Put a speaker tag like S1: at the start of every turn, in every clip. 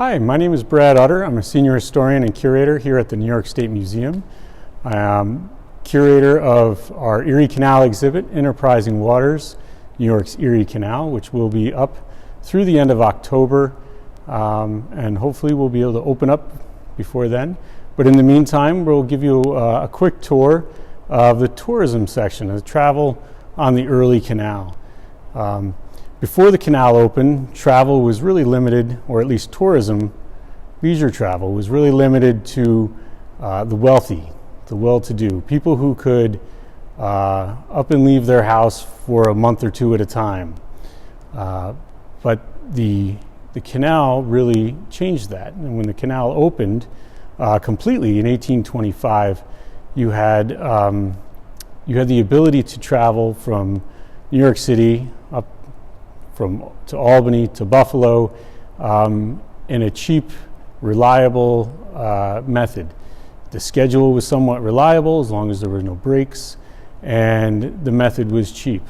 S1: Hi, my name is Brad Utter. I'm a senior historian and curator here at the New York State Museum. I'm curator of our Erie Canal exhibit, Enterprising Waters, New York's Erie Canal, which will be up through the end of October, and hopefully we'll be able to open up before then. But in the meantime, we'll give you a quick tour of the tourism section, of travel on the early canal. Before the canal opened, travel was really limited, or at least tourism, leisure travel, was really limited to the wealthy, the well-to-do, people who could up and leave their house for a month or two at a time. But the canal really changed that. And when the canal opened completely in 1825, you had the ability to travel from New York City up to Albany to Buffalo in a cheap, reliable method. The schedule was somewhat reliable as long as there were no breaks, and the method was cheap.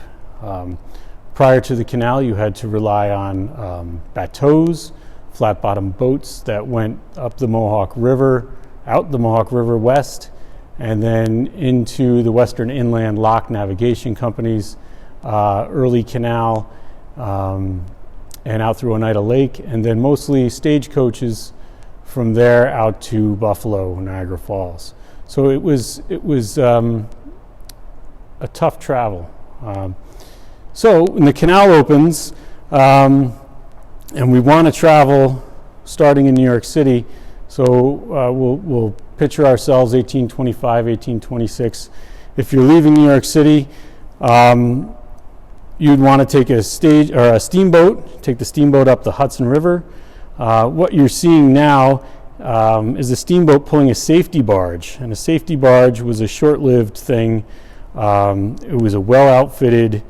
S1: Prior to the canal, you had to rely on bateaus, flat-bottom boats that went up the Mohawk River, out the Mohawk River west, and then into the Western Inland Lock Navigation Company's early canal, and out through Oneida Lake, and then mostly stagecoaches from there out to Buffalo, Niagara Falls. So it was a tough travel. So when the canal opens, and we want to travel starting in New York City, so we'll picture ourselves 1825, 1826. If you're leaving New York City, you'd want to take a steamboat, take the steamboat up the Hudson River. What you're seeing now is a steamboat pulling a safety barge, and a safety barge was a short-lived thing. It was a well-outfitted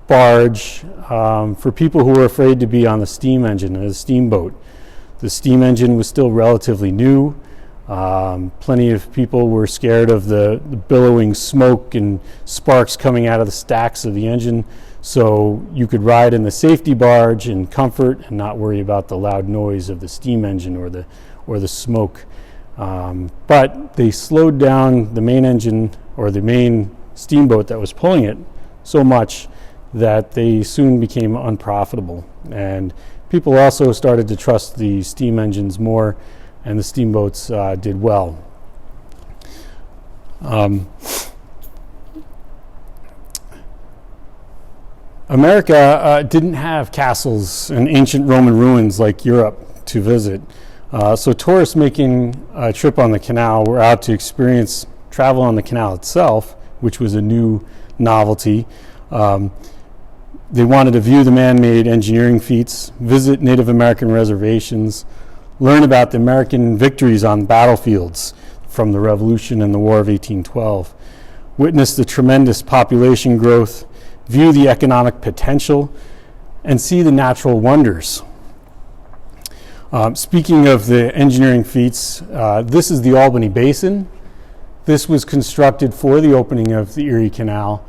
S1: barge for people who were afraid to be on the steam engine of the steamboat. The steam engine was still relatively new. Plenty of people were scared of the billowing smoke and sparks coming out of the stacks of the engine. So you could ride in the safety barge in comfort and not worry about the loud noise of the steam engine or the smoke. But they slowed down the main engine or the main steamboat that was pulling it so much that they soon became unprofitable. And people also started to trust the steam engines more, and the steamboats did well. America didn't have castles and ancient Roman ruins like Europe to visit. So tourists making a trip on the canal were out to experience travel on the canal itself, which was a new novelty. They wanted to view the man-made engineering feats, visit Native American reservations, learn about the American victories on battlefields from the Revolution and the War of 1812, witness the tremendous population growth, view the economic potential, and see the natural wonders. Speaking of the engineering feats, this is the Albany Basin. This was constructed for the opening of the Erie Canal.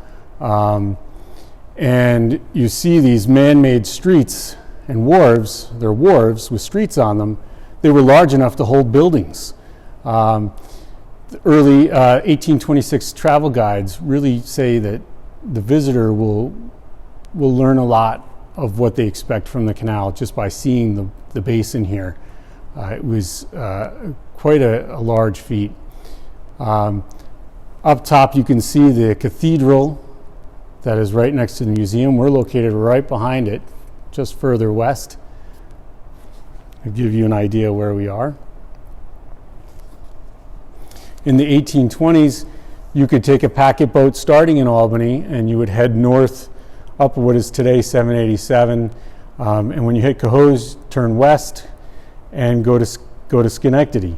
S1: And you see these man-made streets and wharves. They're wharves with streets on them. They were large enough to hold buildings. The early 1826 travel guides really say that the visitor will learn a lot of what they expect from the canal just by seeing the basin here. It was quite a large feat. Up top you can see the cathedral that is right next to the museum. We're located right behind it, just further west. I'll give you an idea where we are. In the 1820s, you could take a packet boat starting in Albany and you would head north up what is today 787. And when you hit Cohoes, turn west and go to Schenectady.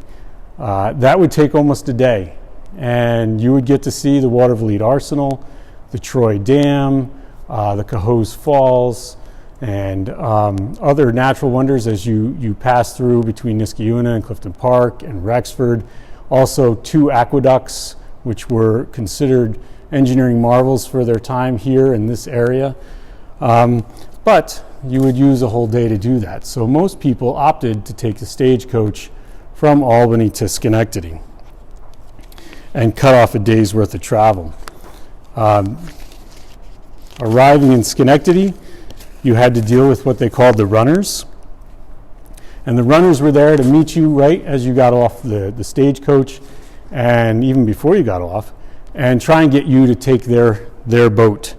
S1: That would take almost a day. And you would get to see the Watervliet Arsenal, the Troy Dam, the Cohoes Falls, and other natural wonders as you pass through between Niskayuna and Clifton Park and Rexford. Also 2 aqueducts, which were considered engineering marvels for their time here in this area. But you would use a whole day to do that. So most people opted to take the stagecoach from Albany to Schenectady and cut off a day's worth of travel. Arriving in Schenectady, you had to deal with what they called the runners. And the runners were there to meet you right as you got off the stagecoach, and even before you got off, and try and get you to take their boat.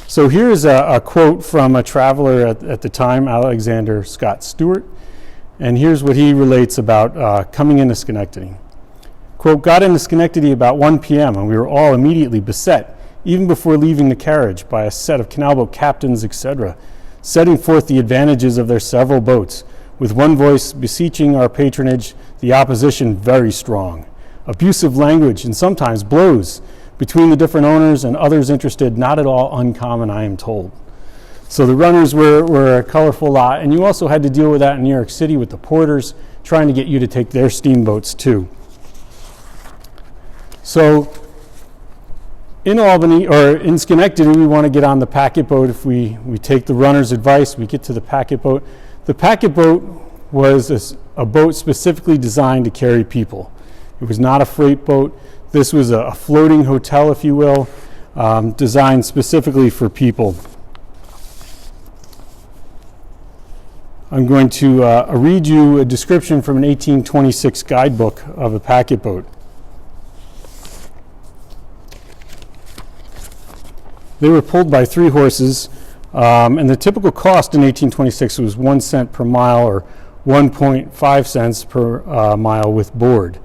S1: So here's a quote from a traveler at the time, Alexander Scott Stewart, and here's what he relates about coming into Schenectady. Quote, "Got into Schenectady about 1 p.m. and we were all immediately beset, even before leaving the carriage, by a set of canal boat captains, etc., setting forth the advantages of their several boats, with one voice beseeching our patronage, the opposition very strong. Abusive language and sometimes blows between the different owners and others interested, not at all uncommon, I am told." So the runners were a colorful lot, and you also had to deal with that in New York City with the porters trying to get you to take their steamboats too. So in Albany, or in Schenectady, we want to get on the packet boat. If we take the runner's advice, we get to the packet boat. The packet boat was a boat specifically designed to carry people. It was not a freight boat. This was a floating hotel, if you will, designed specifically for people. I'm going to read you a description from an 1826 guidebook of a packet boat. They were pulled by 3 horses, and the typical cost in 1826 was 1 cent per mile or 1.5 cents per mile with board.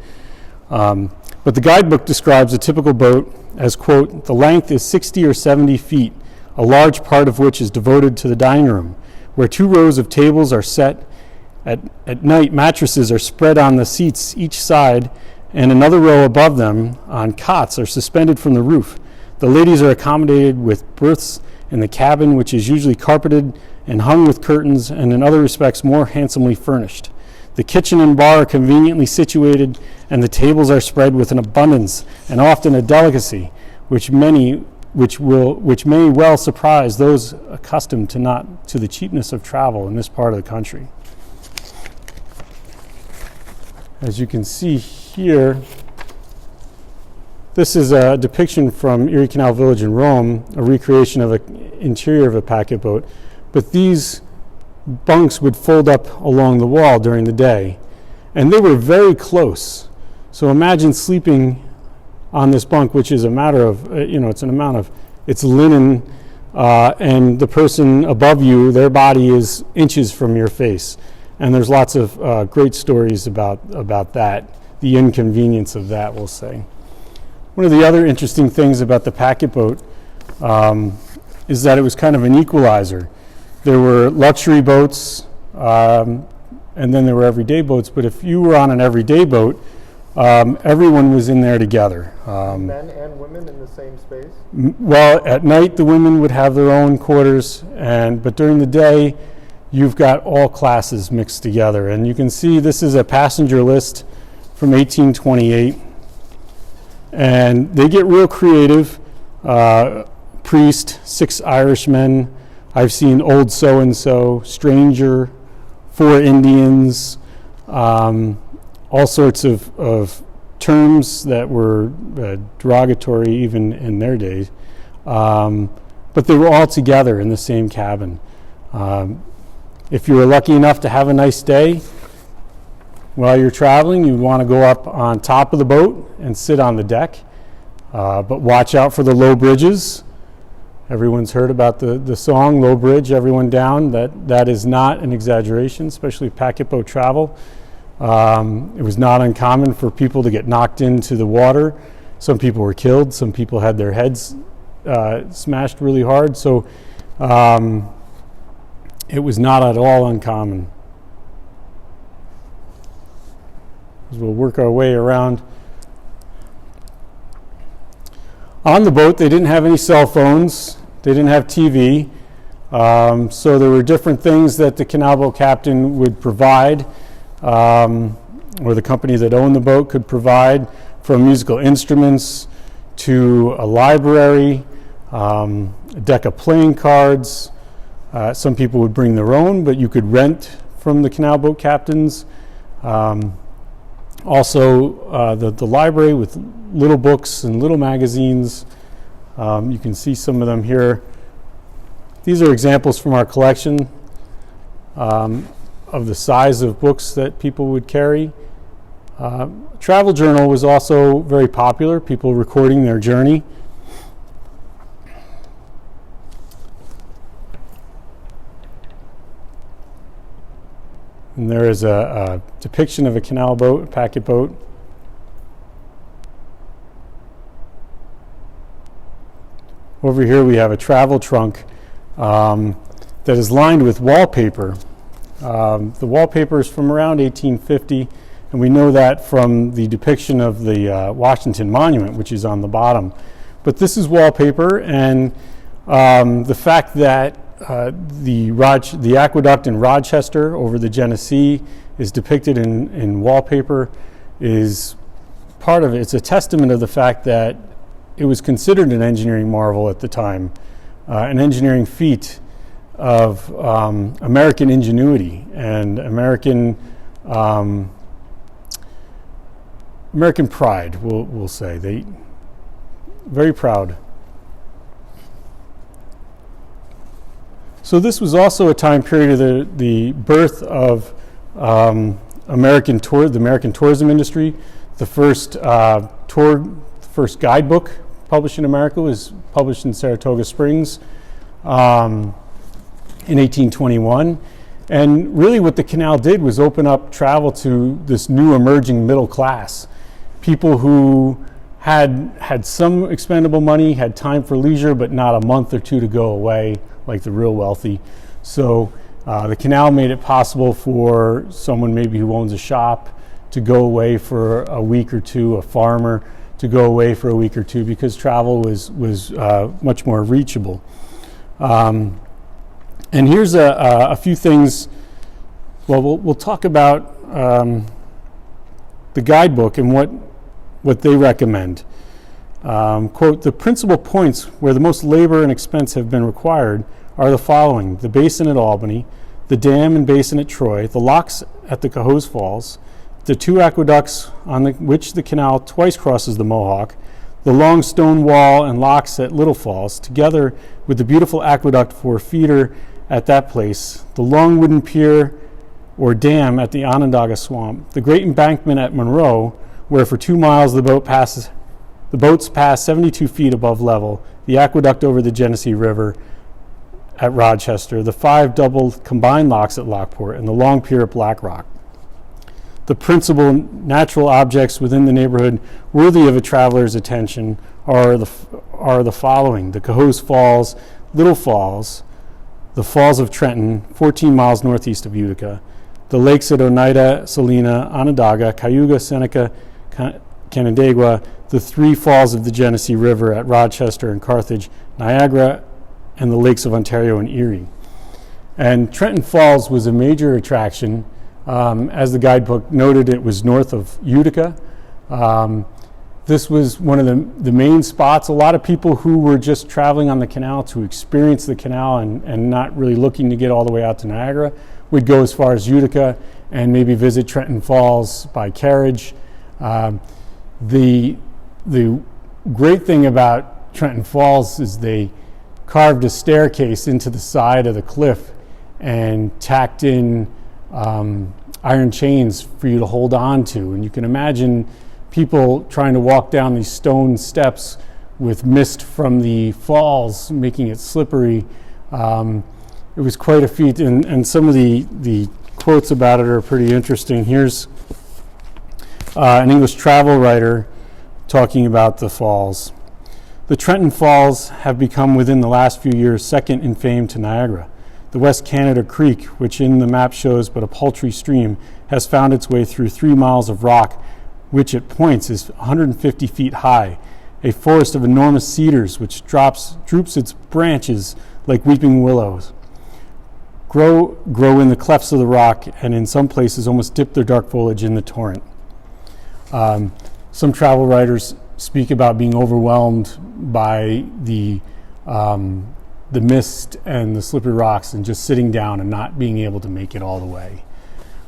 S1: But the guidebook describes a typical boat as, quote, "The length is 60 or 70 feet, a large part of which is devoted to the dining room, where 2 rows of tables are set. At night, mattresses are spread on the seats each side, and another row above them on cots are suspended from the roof. The ladies are accommodated with berths in the cabin, which is usually carpeted and hung with curtains, and in other respects more handsomely furnished. The kitchen and bar are conveniently situated, and the tables are spread with an abundance and often a delicacy which may well surprise those accustomed to the cheapness of travel in this part of the country." As you can see here, this is a depiction from Erie Canal Village in Rome, a recreation of the interior of a packet boat. But these bunks would fold up along the wall during the day, and they were very close. So imagine sleeping on this bunk, which is a matter of, it's linen, and the person above you, their body is inches from your face. And there's lots of great stories about that, the inconvenience of that, we'll say. One of the other interesting things about the packet boat is that it was kind of an equalizer. There were luxury boats, and then there were everyday boats. But if you were on an everyday boat, everyone was in there together.
S2: Men and women in the same space?
S1: Well, at night the women would have their own quarters, but during the day you've got all classes mixed together. And you can see this is a passenger list from 1828. And they get real creative. Priest, 6 Irishmen, I've seen old so-and-so, stranger, 4 Indians, all sorts of terms that were derogatory even in their days. But they were all together in the same cabin. If you were lucky enough to have a nice day while you're traveling, you'd want to go up on top of the boat and sit on the deck. But watch out for the low bridges. Everyone's heard about the song, Low Bridge, Everyone Down. That is not an exaggeration, especially packet boat travel. It was not uncommon for people to get knocked into the water. Some people were killed. Some people had their heads smashed really hard. So it was not at all uncommon. As we'll work our way around. On the boat, they didn't have any cell phones. They didn't have TV. So there were different things that the canal boat captain would provide, or the company that owned the boat could provide, from musical instruments to a library, a deck of playing cards, Some people would bring their own, but you could rent from the canal boat captains. Also, the library with little books and little magazines. You can see some of them here. These are examples from our collection of the size of books that people would carry. Travel journal was also very popular, people recording their journey. And there is a depiction of a canal boat, a packet boat. Over here we have a travel trunk that is lined with wallpaper. The wallpaper is from around 1850, and we know that from the depiction of the Washington Monument, which is on the bottom. But this is wallpaper, and the fact that the aqueduct in Rochester over the Genesee is depicted in wallpaper is part of it. It's a testament of the fact that it was considered an engineering marvel at the time, an engineering feat of American ingenuity and American pride, we'll say. They very proud. So this was also a time period of the birth of the American tourism industry. The first first guidebook published in America was published in Saratoga Springs in 1821. And really what the canal did was open up travel to this new emerging middle class. People who had some expendable money, had time for leisure, but not a month or two to go away like the real wealthy. So the canal made it possible for someone maybe who owns a shop to go away for a week or two, a farmer to go away for a week or two, because travel was much more reachable. And here's a few things. Well, we'll talk about the guidebook and what they recommend. Quote, the principal points where the most labor and expense have been required are the following: the basin at Albany, the dam and basin at Troy, the locks at the Cohoes Falls, the two aqueducts on which the canal twice crosses the Mohawk, the long stone wall and locks at Little Falls, together with the beautiful aqueduct for feeder at that place, the long wooden pier or dam at the Onondaga Swamp, the great embankment at Monroe, where for 2 miles the boats pass 72 feet above level, the aqueduct over the Genesee River at Rochester, the 5 double combined locks at Lockport, and the long pier at Black Rock. The principal natural objects within the neighborhood worthy of a traveler's attention are the following: the Cohoes Falls, Little Falls, the Falls of Trenton, 14 miles northeast of Utica, the lakes at Oneida, Salina, Onondaga, Cayuga, Seneca, Canandaigua, the 3 falls of the Genesee River at Rochester and Carthage, Niagara, and the lakes of Ontario and Erie. And Trenton Falls was a major attraction. As the guidebook noted, it was north of Utica. This was one of the main spots. A lot of people who were just traveling on the canal to experience the canal and not really looking to get all the way out to Niagara would go as far as Utica and maybe visit Trenton Falls by carriage. The great thing about Trenton Falls is they carved a staircase into the side of the cliff and tacked in iron chains for you to hold on to. And you can imagine people trying to walk down these stone steps with mist from the falls making it slippery. It was quite a feat, and some of the quotes about it are pretty interesting. Here's an English travel writer talking about the falls. The Trenton Falls have become within the last few years second in fame to Niagara. The West Canada Creek, which in the map shows but a paltry stream, has found its way through 3 miles of rock, which at points is 150 feet high, a forest of enormous cedars which droops its branches like weeping willows, grow in the clefts of the rock, and in some places almost dip their dark foliage in the torrent. Some travel writers speak about being overwhelmed by the the mist and the slippery rocks and just sitting down and not being able to make it all the way.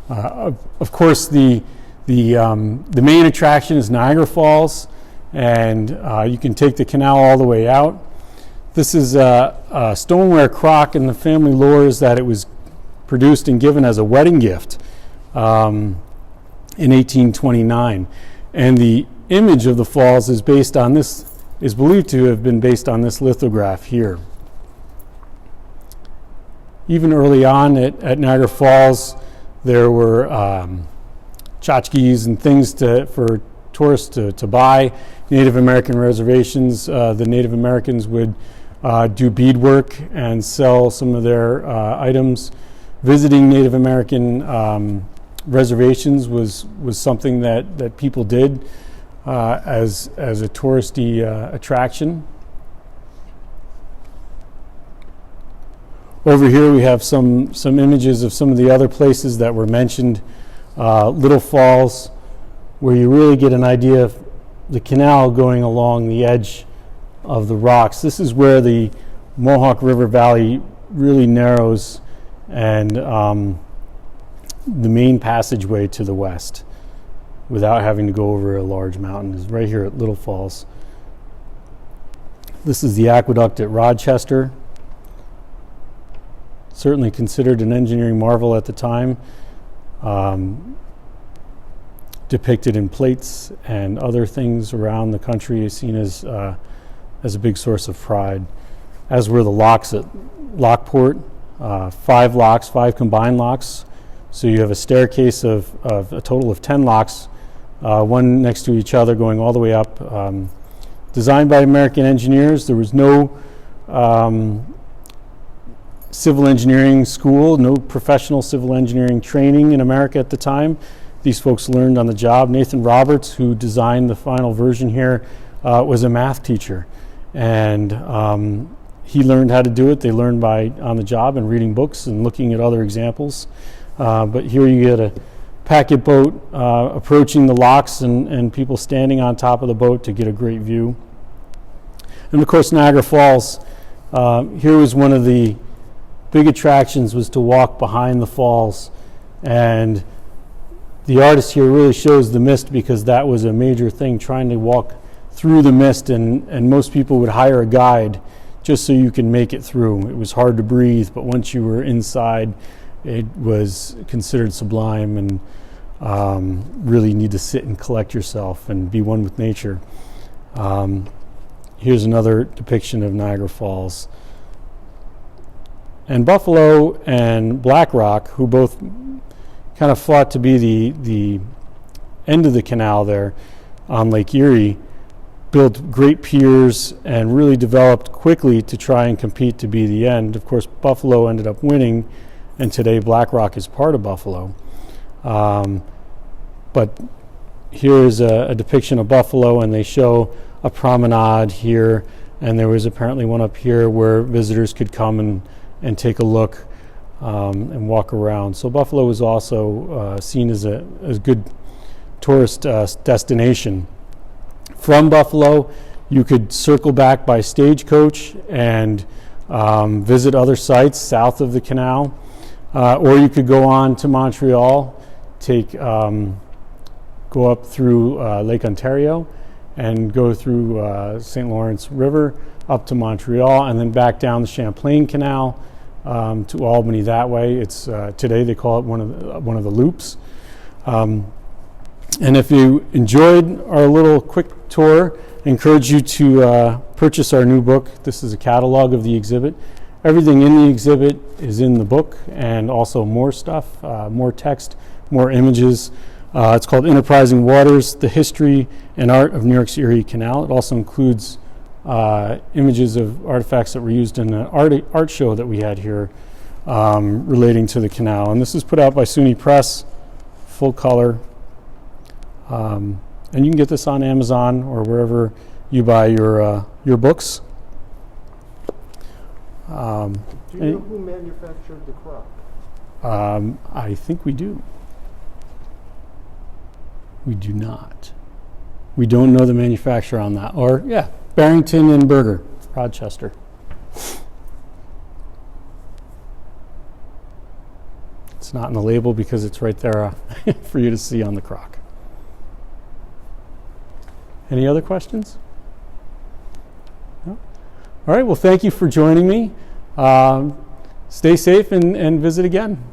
S1: Of course, the main attraction is Niagara Falls, and you can take the canal all the way out. This is a stoneware crock, and the family lore is that it was produced and given as a wedding gift in 1829. And the image of the falls is based on this, is believed to have been based on this lithograph here. Even early on at Niagara Falls, there were tchotchkes and things for tourists to buy. Native American reservations, the Native Americans would do beadwork and sell some of their items. Visiting Native American reservations was something that people did as a touristy attraction. Over here we have some images of some of the other places that were mentioned. Little Falls, where you really get an idea of the canal going along the edge of the rocks. This is where the Mohawk River Valley really narrows, and the main passageway to the west, without having to go over a large mountain, is right here at Little Falls. This is the aqueduct at Rochester. Certainly considered an engineering marvel at the time, depicted in plates and other things around the country, is seen as a big source of pride, as were the locks at Lockport. 5 locks, 5 combined locks. So you have a staircase of a total of 10 locks, one next to each other going all the way up. Designed by American engineers. There was no civil engineering school, no professional civil engineering training in America at the time. These folks learned on the job. Nathan Roberts, who designed the final version here, was a math teacher, and he learned how to do it. They learned on the job and reading books and looking at other examples. But here you get a packet boat approaching the locks, and people standing on top of the boat to get a great view. And of course, Niagara Falls. Here was one of the big attractions, was to walk behind the falls, and the artist here really shows the mist, because that was a major thing, trying to walk through the mist, and most people would hire a guide just so you can make it through. It was hard to breathe, but once you were inside, it was considered sublime, and really need to sit and collect yourself and be one with nature. Here's another depiction of Niagara Falls. And Buffalo and Black Rock, who both kind of fought to be the end of the canal there on Lake Erie, built great piers and really developed quickly to try and compete to be the end. Of course, Buffalo ended up winning, and today Black Rock is part of Buffalo. But here is a depiction of Buffalo, and they show a promenade here, and there was apparently one up here where visitors could come and take a look and walk around. So Buffalo was also seen as a good tourist destination. From Buffalo, you could circle back by stagecoach and visit other sites south of the canal, or you could go on to Montreal, go up through Lake Ontario and go through St. Lawrence River up to Montreal, and then back down the Champlain Canal to Albany that way. It's today they call it one of the loops. And if you enjoyed our little quick tour, I encourage you to purchase our new book. This is a catalog of the exhibit. Everything in the exhibit is in the book, and also more stuff, more text, more images. It's called Enterprising Waters, The History and Art of New York's Erie Canal. It also includes images of artifacts that were used in an art show that we had here relating to the canal. And this is put out by SUNY Press, full color. And you can get this on Amazon or wherever you buy your books.
S2: Do you know who manufactured the crock?
S1: I think we do. We do not. We don't know the manufacturer on that. Or, yeah, Barrington and Berger, Rochester. It's not in the label because it's right there for you to see on the crock. Any other questions? No? All right, well, thank you for joining me. Stay safe and visit again.